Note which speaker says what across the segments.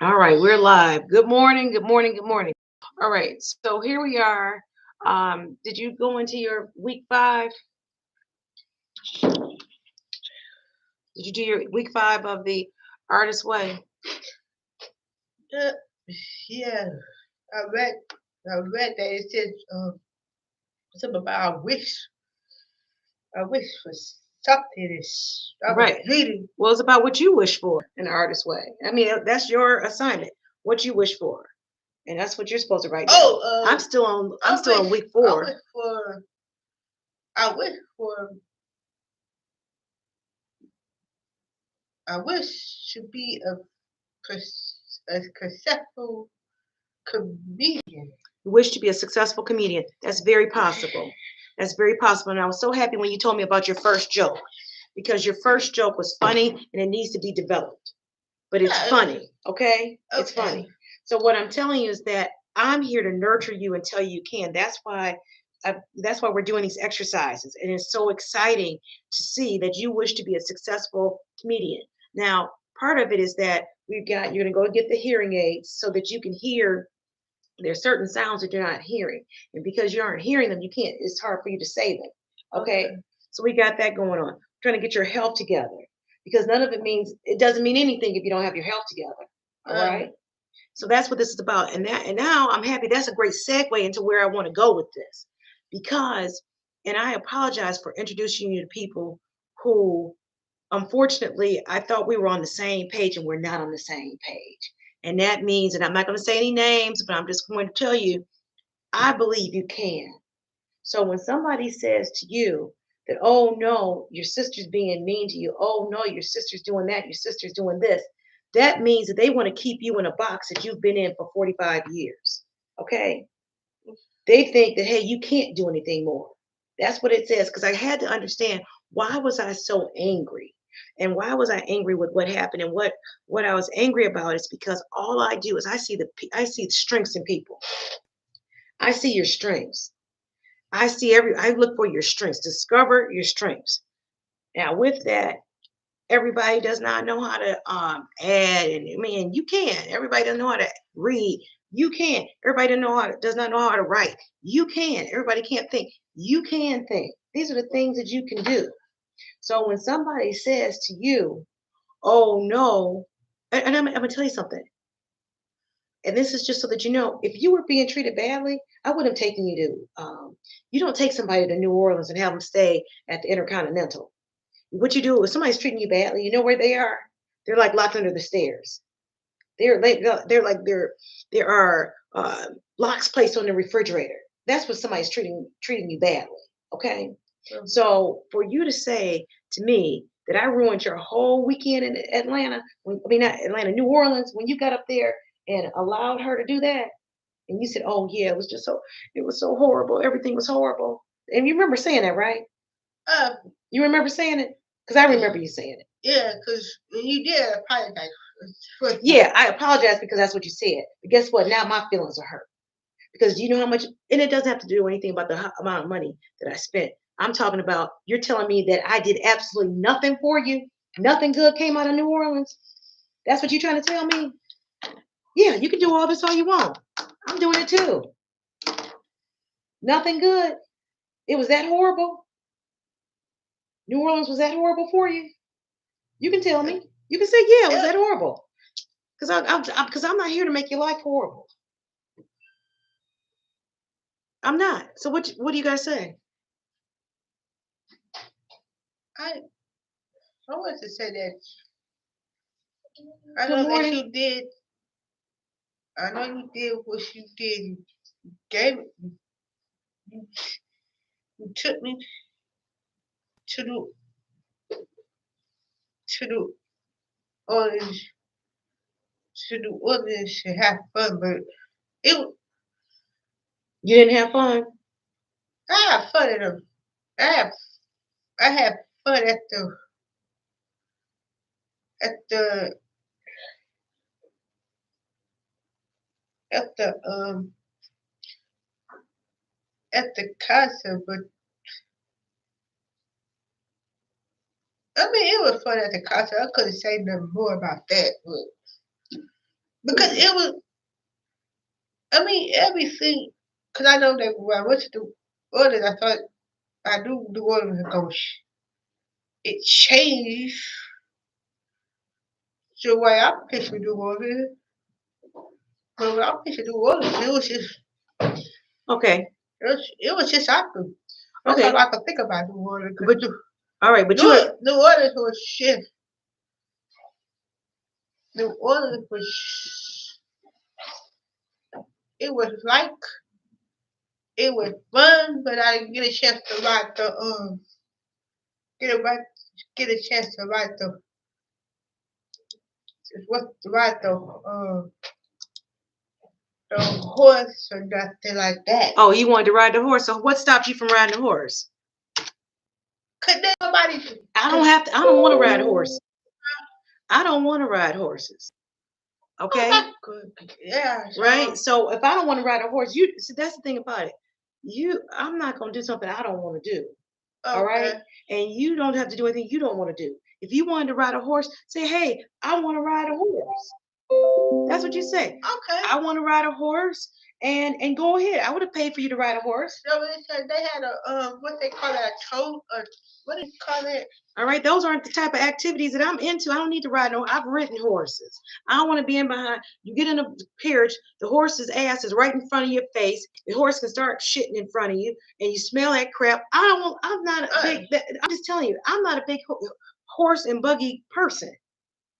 Speaker 1: All right, we're live. Good morning, good morning, good morning. All right, so here we are. Did you go into your week 5? Did you do your week 5 of the artist way?
Speaker 2: Uh, yeah, I read. I read that it said something about I wish. I wish for something. I was
Speaker 1: Right.
Speaker 2: reading.
Speaker 1: Well, it's about what you wish for in the artist way. I mean, that's your assignment. What you wish for, and that's what you're supposed to write down. I'm still on. I'm still on week 4.
Speaker 2: I wish for. I wish for. I wish to be a successful comedian.
Speaker 1: You wish to be a successful comedian. That's very possible. That's very possible. And I was so happy when you told me about your first joke because your first joke was funny and it needs to be developed. But it's funny, okay? It's funny. So what I'm telling you is that I'm here to nurture you and tell you can. That's why we're doing these exercises, and it's so exciting to see that you wish to be a successful comedian. Now, part of it is that you're gonna go get the hearing aids so that you can hear. There's certain sounds that you're not hearing, and because you aren't hearing them, you can't. It's hard for you to say them. Okay, so we got that going on. Trying to get your health together because none of it doesn't mean anything if you don't have your health together. All right. So that's what this is about. And now I'm happy. That's a great segue into where I want to go with this because, and I apologize for introducing you to people who, unfortunately, I thought we were on the same page and we're not on the same page. And that means, and I'm not going to say any names, but I'm just going to tell you, I believe you can. So when somebody says to you that, oh no, your sister's being mean to you, oh no, your sister's doing that, your sister's doing this, that means that they want to keep you in a box that you've been in for 45 years. Okay? They think that, hey, you can't do anything more. That's what it says. Because I had to understand, why was I so angry? And why was I angry with what happened? And what I was angry about is because all I do is I see the strengths in people. I see your strengths. I look for your strengths. Discover your strengths. Now, with that, everybody does not know how to add, and I mean, you can. Everybody doesn't know how to read. You can. Everybody does not know how to write. You can. Everybody can't think. You can think. These are the things that you can do. So when somebody says to you, "Oh no," and I'm gonna tell you something, and this is just so that you know, if you were being treated badly, I would have taken you to. You don't take somebody to New Orleans and have them stay at the Intercontinental. What you do if somebody's treating you badly, you know where they are? They're like locked under the stairs. They're like there are locks placed on the refrigerator. That's what somebody's treating you badly. Okay. So for you to say to me that I ruined your whole weekend in Atlanta, not Atlanta, New Orleans, when you got up there and allowed her to do that, and you said, "Oh yeah, it was so horrible. Everything was horrible." And you remember saying that, right?
Speaker 2: Uh,
Speaker 1: You remember saying it? Because I remember you saying it.
Speaker 2: yeah, because when you did, I apologize.
Speaker 1: Yeah, I apologize because that's what you said. But guess what? Now my feelings are hurt. Because do you know how much, and it doesn't have to do anything about the amount of money that I spent. I'm talking about you're telling me that I did absolutely nothing for you. Nothing good came out of New Orleans. That's what you're trying to tell me? Yeah, you can do all this all you want. I'm doing it too. Nothing good. It was that horrible. New Orleans was that horrible for you? You can tell me. You can say, yeah, it was that horrible. Because I'm not here to make your life horrible. I'm not. So what do you guys say?
Speaker 2: I I want to say that
Speaker 1: Good morning.
Speaker 2: you did. I know you did what you did. You gave it. You, you took me to the audience to have fun, but it
Speaker 1: You didn't have fun?
Speaker 2: I had fun at them. I have I had fun at the at the at the concert, but I mean it was fun at the concert. I couldn't say nothing more about that, because it was. I mean, everything. Because I know that when I went to the orders, I thought I knew the orders was going. It changed the way I'm picturing the orders. But when I'm picturing the orders, it was just.
Speaker 1: Okay.
Speaker 2: It was just awkward. That's
Speaker 1: Okay.
Speaker 2: all I could think about the orders.
Speaker 1: But all right, but you
Speaker 2: the orders was shit. The orders was. It was like. It was fun, but I didn't get a chance to write the get a chance to write the the horse or nothing like that.
Speaker 1: Oh, you wanted to ride the horse. So what stopped you from riding the horse?
Speaker 2: Could nobody?
Speaker 1: I don't want to ride horses. I don't want to ride horses. Okay.
Speaker 2: Yeah.
Speaker 1: Right. So if I don't want to ride a horse, that's the thing about it. I'm not gonna do something I don't want to do. Okay. All right. And you don't have to do anything you don't want to do. If you wanted to ride a horse, say, hey, I want to ride a horse. That's what you say.
Speaker 2: Okay.
Speaker 1: I want to ride a horse and go ahead. I would have paid for you to ride a horse.
Speaker 2: So they had a what they call it, a tow, or what do you call it?
Speaker 1: All right, those aren't the type of activities that I'm into. I don't need to ride no. I've ridden horses. I don't want to be in behind. You get in a carriage, the horse's ass is right in front of your face. The horse can start shitting in front of you, and you smell that crap. I'm not a big. I'm just telling you, I'm not a big horse and buggy person.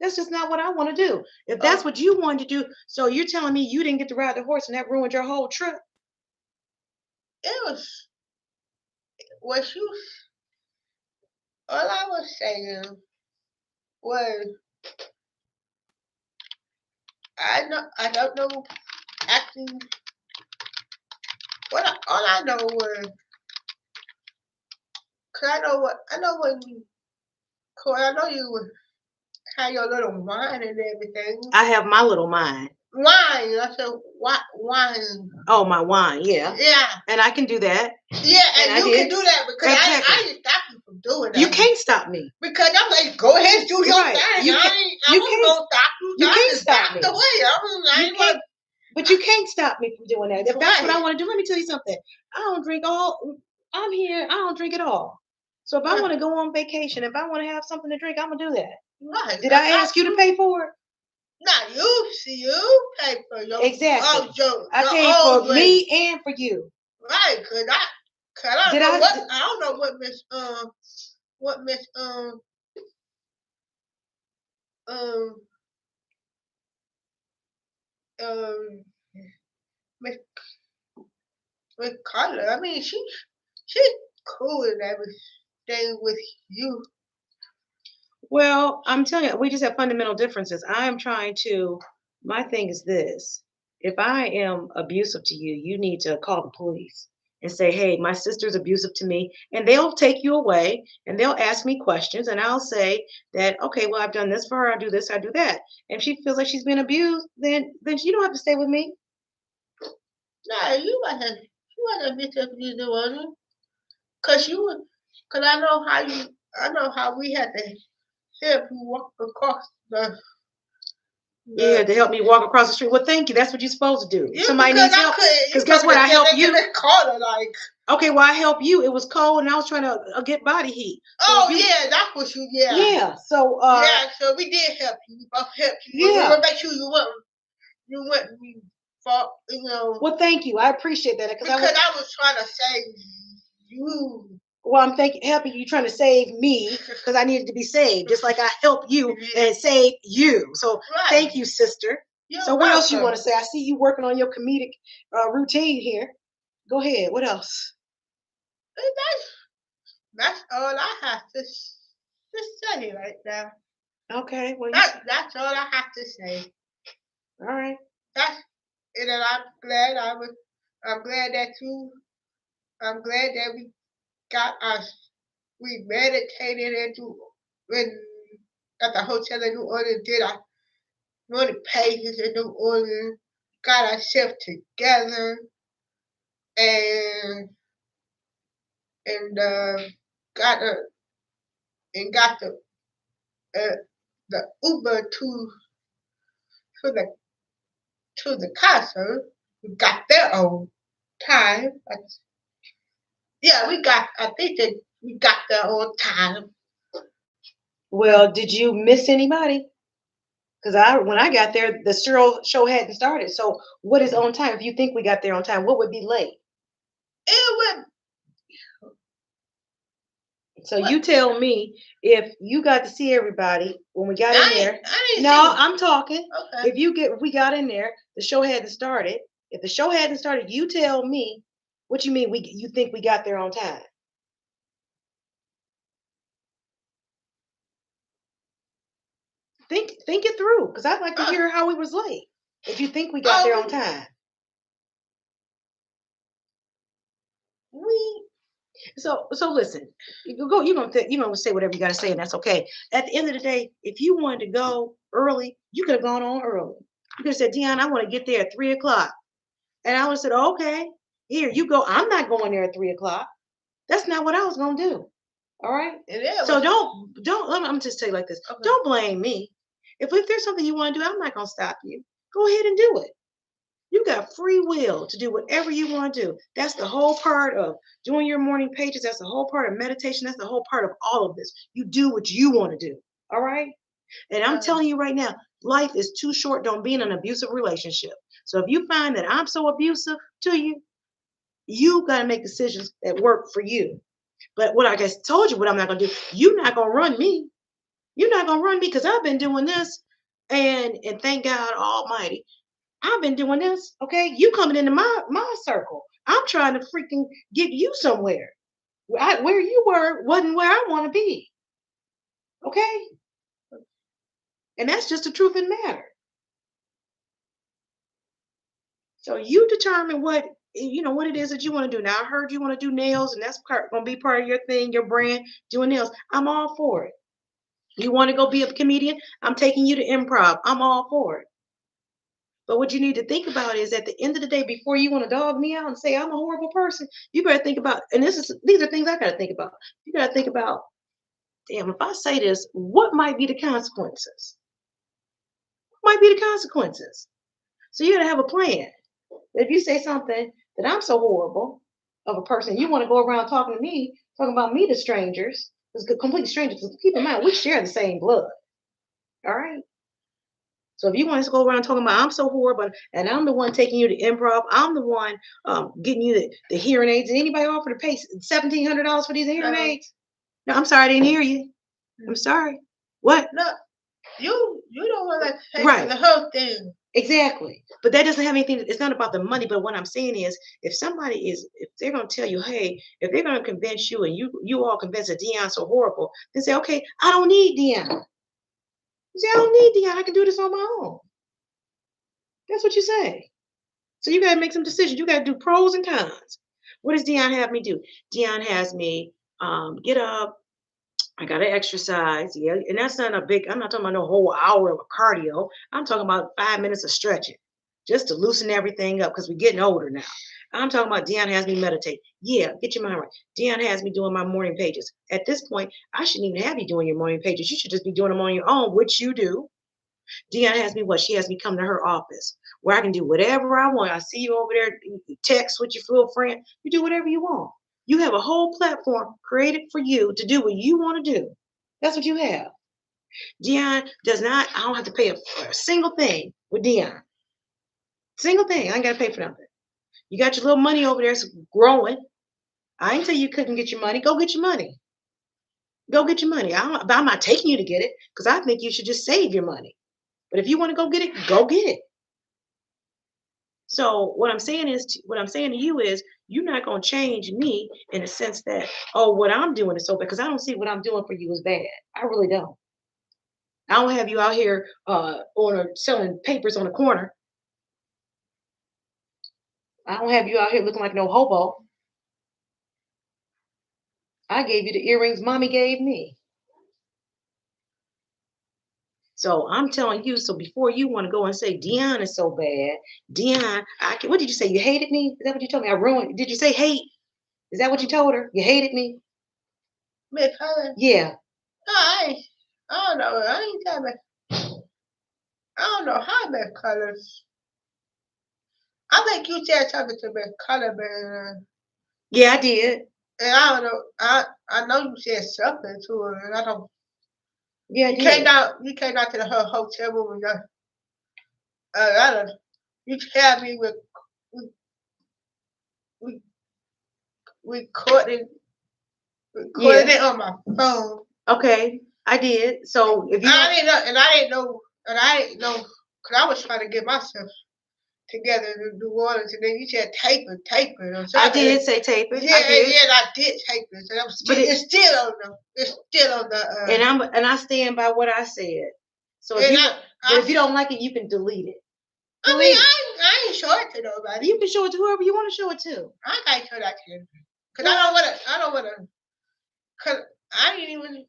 Speaker 1: That's just not what I want to do. If that's what you wanted to do, so you're telling me you didn't get to ride the horse and that ruined your whole trip?
Speaker 2: It was what you. All I was saying was I don't know acting. All I know was, cause I know when you, cause I know you have your little wine and everything.
Speaker 1: I have my little mind.
Speaker 2: Wine. I said wine.
Speaker 1: Oh, my wine. Yeah.
Speaker 2: Yeah.
Speaker 1: And I can do that.
Speaker 2: Yeah, and you can do that because
Speaker 1: exactly.
Speaker 2: I didn't stop you from doing that.
Speaker 1: You can't stop me.
Speaker 2: Because I'm like, go ahead and do your thing. I ain't gonna stop you.
Speaker 1: You can't stop me.
Speaker 2: The way.
Speaker 1: But you can't stop me from doing that. If that's what I want to do, let me tell you something. I'm here, I don't drink at all. So if I want to go on vacation, if I want to have something to drink, I'm gonna do that.
Speaker 2: Right.
Speaker 1: Did I ask you to pay for it?
Speaker 2: Not you. See, you pay for your
Speaker 1: exactly. I paid for me and for you.
Speaker 2: Right, cause I don't know what Miss Miss Carla. I mean, she's cool and everything with you.
Speaker 1: Well, I'm telling you, we just have fundamental differences. My thing is this. If I am abusive to you, you need to call the police and say, hey, my sister's abusive to me. And they'll take you away and they'll ask me questions. And I'll say that, okay, well, I've done this for her. I do this, I do that. And if she feels like she's been abused, then you don't have to stay with me.
Speaker 2: No, you wasn't abusive to you, was you? Cause I know how we had to help you walk across the.
Speaker 1: You had to help me walk across the street. Well, thank you. That's what you're supposed to do.
Speaker 2: Yeah,
Speaker 1: somebody needs help. Because guess what? I help you. Okay, well, I help you. It was cold, and I was trying to get body heat.
Speaker 2: So yeah, that's what you. Yeah.
Speaker 1: Yeah. So.
Speaker 2: Yeah. So we did help you. We both helped you. Yeah. We want to make sure you wouldn't be fault.
Speaker 1: Well, thank you. I appreciate that
Speaker 2: because I was trying to save you.
Speaker 1: Well, I'm helping you, trying to save me because I needed to be saved, just like I help you and save you. So thank you, sister. So what else you want to say? I see you working on your comedic routine here. Go ahead. What else?
Speaker 2: That's all I have to say right now.
Speaker 1: Okay. Well,
Speaker 2: that's all I have to say.
Speaker 1: All right.
Speaker 2: And I'm glad that we meditated at the hotel in New Orleans, did our morning pages in New Orleans, got ourselves together, and got the Uber for the to the concert. We got their own time. Yeah, we got. I think that we got their own time.
Speaker 1: Well, did you miss anybody? Because when I got there, the show hadn't started. So what is on time? If you think we got there on time, what would be late?
Speaker 2: It was.
Speaker 1: So you tell me if you got to see everybody when we got in there.
Speaker 2: I didn't
Speaker 1: No,
Speaker 2: see.
Speaker 1: I'm talking.
Speaker 2: Okay.
Speaker 1: If we got in there, the show hadn't started. If the show hadn't started, you tell me what you mean you think we got there on time. Think it through, because I'd like to hear how we was late. If you think we got there on time. So listen, you're gonna say whatever you gotta say, and that's okay. At the end of the day, if you wanted to go early, you could have gone on early. You could have said, Dion, I want to get there at 3 o'clock. And I would have said, okay, here you go. I'm not going there at 3 o'clock. That's not what I was gonna do. All right. So don't. I'm just tell you like this. Okay. Don't blame me. If there's something you want to do, I'm not gonna stop you. Go ahead and do it. You got free will to do whatever you want to do. That's the whole part of doing your morning pages. That's the whole part of meditation. That's the whole part of all of this. You do what you want to do. All right. And I'm telling you right now, life is too short. Don't be in an abusive relationship. So if you find that I'm so abusive to you, you got to make decisions that work for you. But what I just told you, what I'm not going to do, you're not going to run me. You're not going to run me because I've been doing this. And thank God Almighty, I've been doing this. Okay. You coming into my circle. I'm trying to freaking get you somewhere. Where you were wasn't where I want to be. Okay. And that's just the truth of the matter. So you determine what it is that you want to do. Now I heard you want to do nails, and that's going to be part of your thing, your brand, doing nails. I'm all for it. You want to go be a comedian? I'm taking you to improv. I'm all for it. But what you need to think about is at the end of the day, before you want to dog me out and say I'm a horrible person, you better think about, and these are things I got to think about. You got to think about, damn, if I say this, what might be the consequences? What might be the consequences? So you got to have a plan. If you say something that I'm so horrible of a person, you want to go around talking about me to strangers, it's complete strangers. Keep in mind, we share the same blood. All right. So if you want to go around talking about I'm so horrible and I'm the one taking you to improv, I'm the one getting you the hearing aids. Did anybody offer to pay $1,700 for these hearing aids? No, I'm sorry, I didn't hear you. I'm sorry. What?
Speaker 2: No, you don't want to pay for the whole thing.
Speaker 1: Exactly. But that doesn't have anything, it's not about the money. But what I'm saying is, if they're going to tell you, hey, if they're going to convince you and you all convinced that Dion's so horrible, then say, okay, I don't need Dion. You say, I don't need Dion. I can do this on my own. That's what you say. So you got to make some decisions. You got to do pros and cons. What does Dion have me do? Dion has me get up. I got to exercise. Yeah. And that's not I'm not talking about no whole hour of cardio. I'm talking about 5 minutes of stretching just to loosen everything up because we're getting older now. I'm talking about Dion has me meditate. Yeah, get your mind right. Dion has me doing my morning pages. At this point, I shouldn't even have you doing your morning pages. You should just be doing them on your own, which you do. Dion has me what? She has me come to her office where I can do whatever I want. I see you over there, text with your little friend. You do whatever you want. You have a whole platform created for you to do what you want to do. That's what you have. Dion does not, I don't have to pay a single thing with Dion. Single thing. I ain't got to pay for nothing. You got your little money over there, it's growing. I ain't tell you couldn't get your money. Go get your money. Go get your money. I'm not taking you to get it because I think you should just save your money. But if you want to go get it, go get it. So what I'm saying to you is you're not going to change me in the sense that, oh, what I'm doing is so bad, because I don't see what I'm doing for you as bad. I really don't. I don't have you out here selling papers on the corner. I don't have you out here looking like no hobo. I gave you the earrings mommy gave me. So I'm telling you, so before you want to go and say Dion is so bad, Dion, what did you say? You hated me? Is that what you told me? I ruined. Did you say hate? Is that what you told her? You hated me?
Speaker 2: Miss Helen?
Speaker 1: Yeah.
Speaker 2: No, I don't know. I don't know how Miss Colors. I think you said something to me, color man.
Speaker 1: Yeah, I did.
Speaker 2: And I don't know. I know you said something to her, and I don't.
Speaker 1: Yeah, I
Speaker 2: You
Speaker 1: did.
Speaker 2: came down. You came down to the her hotel room, and I don't. You had me with we recording it on my phone.
Speaker 1: Okay, I did. So if you
Speaker 2: I didn't know, and I didn't know, cause I was trying to get myself together to do Orleans, and then you said tape it, or something.
Speaker 1: I did say tape it.
Speaker 2: Yeah,
Speaker 1: I did.
Speaker 2: I did tape it. And it's still on the.
Speaker 1: And I stand by what I said. So if
Speaker 2: And
Speaker 1: you if you don't like it, you can delete it.
Speaker 2: I mean, I ain't show it to nobody.
Speaker 1: You can show it to whoever you want to show it to.
Speaker 2: I can't show that to you, cause I don't wanna, cause I didn't even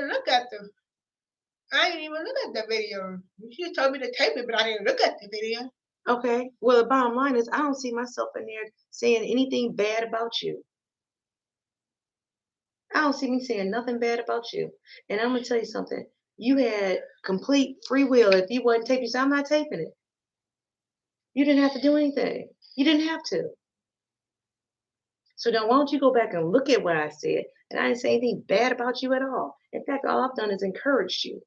Speaker 2: look at the video. You just told me to tape it, but I didn't look at the video.
Speaker 1: Okay. Well, the bottom line is I don't see myself in there saying anything bad about you. I don't see me saying nothing bad about you. And I'm gonna tell you something. You had complete free will. If you wasn't taping, you say, I'm not taping it. You didn't have to do anything. You didn't have to. So now why don't you go back and look at what I said? And I didn't say anything bad about you at all. In fact, all I've done is encouraged you.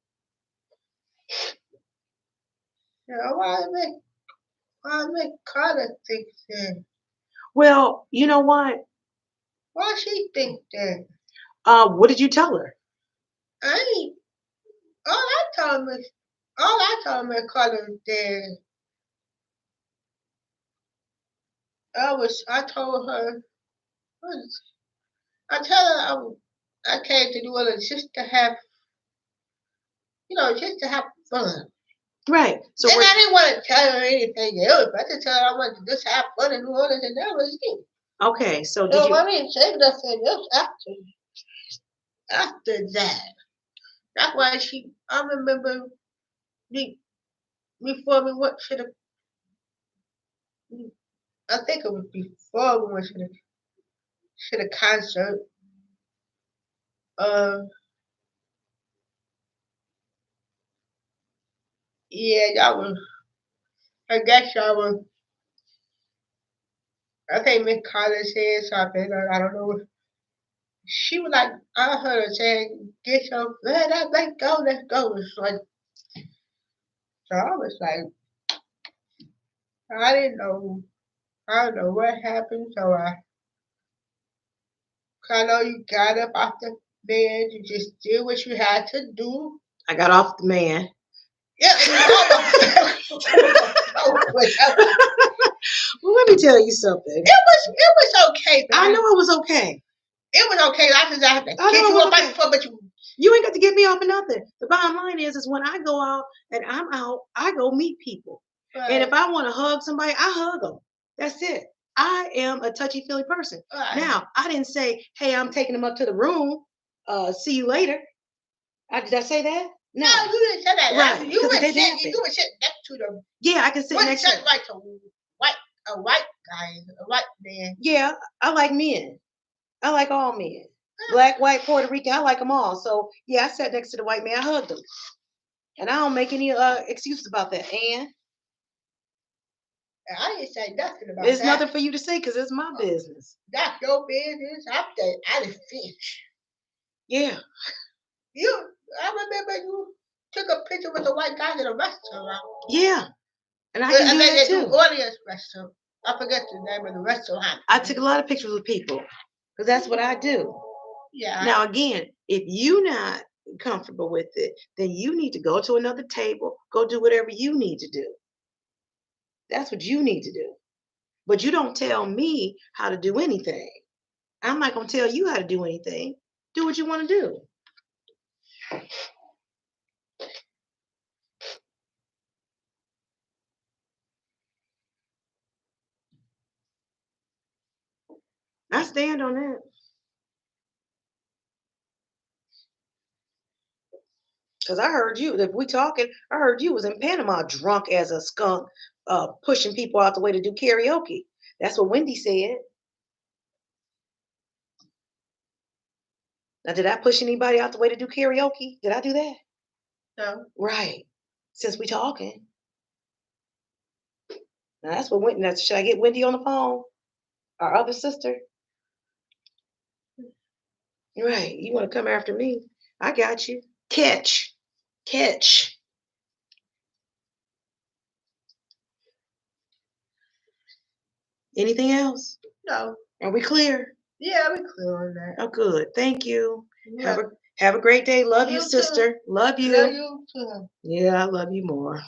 Speaker 2: Yeah, why make Carla think that?
Speaker 1: Well, you know what?
Speaker 2: Why she think that?
Speaker 1: What did you tell her?
Speaker 2: I ain't. All I told me, Carla, that I told her, I tell her I came to New Orleans just to have, just to have fun.
Speaker 1: Right. So
Speaker 2: and I didn't want to tell her anything else. I just told her I wanted to just have fun in New Orleans, and that was it.
Speaker 1: Okay. So
Speaker 2: did you? I didn't say nothing else after that. That's why I remember before we went to I think it was before we went to the concert. Yeah, y'all was. I guess y'all was. I think Miss Carla said something. I don't know. She was like, I heard her saying, "Get your let's go." It's like, so I was like, I didn't know. I don't know what happened. So I know you got up off the bed. You just did what you had to do.
Speaker 1: I got off the man.
Speaker 2: Yeah.
Speaker 1: Well, let me tell you something.
Speaker 2: It was okay.
Speaker 1: I know it was okay.
Speaker 2: It was okay. I just have to get you up before, but
Speaker 1: you ain't got to get me off of nothing. The bottom line is when I go out and I'm out, I go meet people. Right. And if I want to hug somebody, I hug them. That's it. I am a touchy-feely person. Right. Now, I didn't say, hey, I'm taking them up to the room. See you later. Did I say that? No,
Speaker 2: you didn't say that.
Speaker 1: Right.
Speaker 2: You were sitting next to them.
Speaker 1: Yeah, I can sit next to them.
Speaker 2: Like a white guy, a white man.
Speaker 1: Yeah, I like men. I like all men. Black, white, Puerto Rican, I like them all. So yeah, I sat next to the white man, I hugged him. And I don't make any excuses about that. And
Speaker 2: I didn't say nothing about
Speaker 1: there's nothing for you to say because it's my business.
Speaker 2: That's your business. I didn't fish.
Speaker 1: Yeah.
Speaker 2: I remember you took a picture with a white guy in a restaurant.
Speaker 1: Yeah. And I can do that too.
Speaker 2: Audience restaurant. I forget the name of the restaurant.
Speaker 1: I took a lot of pictures with people because that's what I do. Yeah. Now again, if you're not comfortable with it, then you need to go to another table, go do whatever you need to do. That's what you need to do. But you don't tell me how to do anything. I'm not going to tell you how to do anything. Do what you want to do. I stand on that. Because I heard you, if we talking, I heard you was in Panama drunk as a skunk, pushing people out the way to do karaoke. That's what Wendy said. Now, did I push anybody out the way to do karaoke? Did I do that?
Speaker 2: No.
Speaker 1: Right. Since we talking. Now that's what Wendy. Should I get Wendy on the phone? Our other sister. Right. You want to come after me? I got you. Catch. Catch. Anything else?
Speaker 2: No.
Speaker 1: Are we clear?
Speaker 2: Yeah, we clear on that.
Speaker 1: Oh, good. Thank you.
Speaker 2: Yeah.
Speaker 1: Have a great day. Love you,
Speaker 2: You too.
Speaker 1: sister. Love you.
Speaker 2: Love you too.
Speaker 1: Yeah, I love you more.